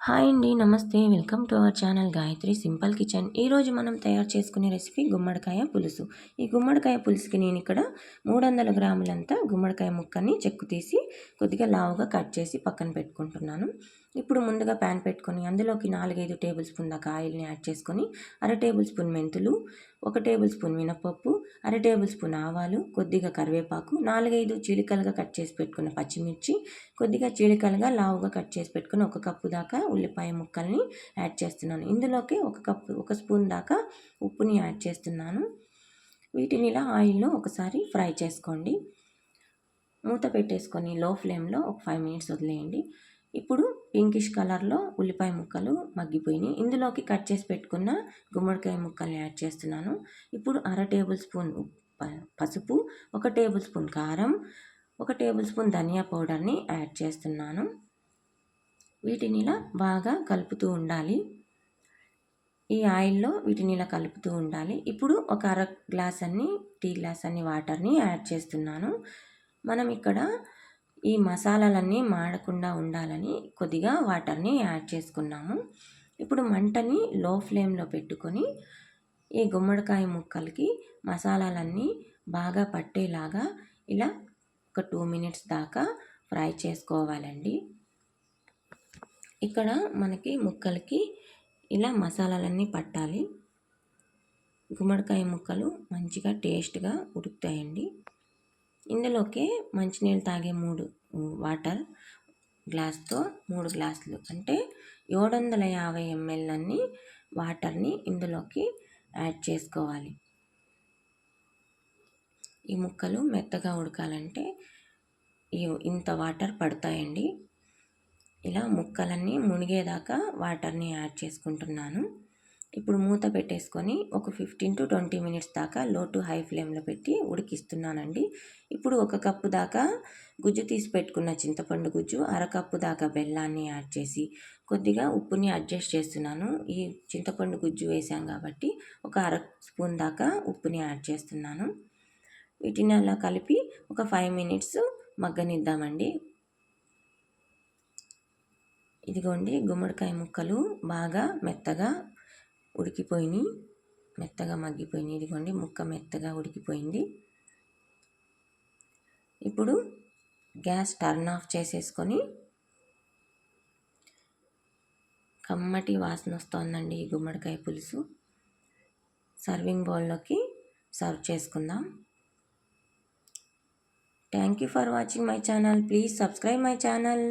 Hi అండి. నమస్తే. Welcome to our channel Gayatri simple kitchen. ఈరోజు మనం తయారు చేసుకునే రెసిపీ గుమ్మడికాయ పులుసు. ఈ గుమ్మడికాయ పులుసుకి నేను ఇక్కడ 300 గ్రాములంతా గుమ్మడికాయ ముక్కని చెక్కు తీసి కొద్దిగా లావుగా కట్ చేసి పక్కన పెట్టుకుంటున్నాను. ఇప్పుడు ముందుగా ప్యాన్ పెట్టుకొని అందులోకి 4-5 టేబుల్ స్పూన్ దాకా ఆయిల్ని యాడ్ చేసుకొని 1/2 టేబుల్ స్పూన్ మెంతులు, 1 టేబుల్ స్పూన్ మినపప్పు, 1/2 టేబుల్ స్పూన్ ఆవాలు, కొద్దిగా కరివేపాకు, 4-5 చీలికలుగా కట్ చేసి పెట్టుకున్న పచ్చిమిర్చి, కొద్దిగా చీలికలుగా లావుగా కట్ చేసి పెట్టుకుని 1 కప్పు దాకా ఉల్లిపాయ ముక్కల్ని యాడ్ చేస్తున్నాను. ఇందులోకి 1 స్పూన్ దాకా ఉప్పుని యాడ్ చేస్తున్నాను. వీటిని ఇలా ఆయిల్లో ఒకసారి ఫ్రై చేసుకోండి. మూత పెట్టేసుకొని లో ఫ్లేమ్లో ఒక 5 మినిట్స్ వదిలేయండి. ఇప్పుడు పింకిష్ కలర్లో ఉల్లిపాయ ముక్కలు మగ్గిపోయినాయి. ఇందులోకి కట్ చేసి పెట్టుకున్న గుమ్మడికాయ ముక్కల్ని యాడ్ చేస్తున్నాను. ఇప్పుడు 1/2 టేబుల్ స్పూన్ పసుపు, 1 టేబుల్ స్పూన్ కారం, 1 టేబుల్ స్పూన్ ధనియా పౌడర్ని యాడ్ చేస్తున్నాను. వీటిని ఇలా బాగా కలుపుతూ ఉండాలి. ఈ ఆయిల్లో వీటిని ఇలా కలుపుతూ ఉండాలి. ఇప్పుడు ఒక టీ గ్లాస్ అన్ని వాటర్ని యాడ్ చేస్తున్నాను. మనం ఇక్కడ ఈ మసాలాలన్నీ మాడకుండా ఉండాలని కొద్దిగా వాటర్ని యాడ్ చేసుకున్నాము. ఇప్పుడు మంటని లో ఫ్లేమ్లో పెట్టుకొని ఈ గుమ్మడికాయ ముక్కలకి మసాలాలన్నీ బాగా పట్టేలాగా ఇలా ఒక 2 మినిట్స్ దాకా ఫ్రై చేసుకోవాలండి. ఇక్కడ మనకి ముక్కలకి ఇలా మసాలాలన్నీ పట్టాలి. గుమ్మడికాయ ముక్కలు మంచిగా టేస్ట్గా ఉడుకుతాయండి. ఇందులోకి మంచినీళ్ళు తాగే 3 వాటర్ గ్లాస్తో 3 గ్లాసులు అంటే 750 ml అన్ని వాటర్ని ఇందులోకి యాడ్ చేసుకోవాలి. ఈ ముక్కలు మెత్తగా ఉడకాలంటే ఇంత వాటర్ పడతాయండి. ఇలా ముక్కలన్నీ మునిగేదాకా వాటర్ని యాడ్ చేసుకుంటున్నాను. ఇప్పుడు మూత పెట్టేసుకొని ఒక 15 to 20 మినిట్స్ దాకా లో టు హై ఫ్లేమ్లో పెట్టి ఉడికిస్తున్నానండి. ఇప్పుడు 1 కప్పు దాకా గుజ్జు తీసి పెట్టుకున్న చింతపండు గుజ్జు, 1/2 కప్పు దాకా బెల్లాన్ని యాడ్ చేసి కొద్దిగా ఉప్పుని అడ్జస్ట్ చేస్తున్నాను. ఈ చింతపండు గుజ్జు వేసాం కాబట్టి ఒక 1/2 స్పూన్ దాకా ఉప్పుని యాడ్ చేస్తున్నాను. వీటిని అలా కలిపి ఒక 5 మినిట్స్ మగ్గనిద్దామండి. ఇదిగోండి గుమ్మడికాయ ముక్కలు బాగా మెత్తగా ఉడికిపోయినాయి, మెత్తగా మగ్గిపోయినాయి. ఇదిగోండి ముక్క మెత్తగా ఉడికిపోయింది. ఇప్పుడు గ్యాస్ టర్న్ ఆఫ్ చేసేసుకొని కమ్మటి వాసన వస్తుందండి ఈ గుమ్మడికాయ పులుసు. సర్వింగ్ బౌల్లోకి సర్వ్ చేసుకుందాం. Thank you for watching my channel. Please subscribe my channel.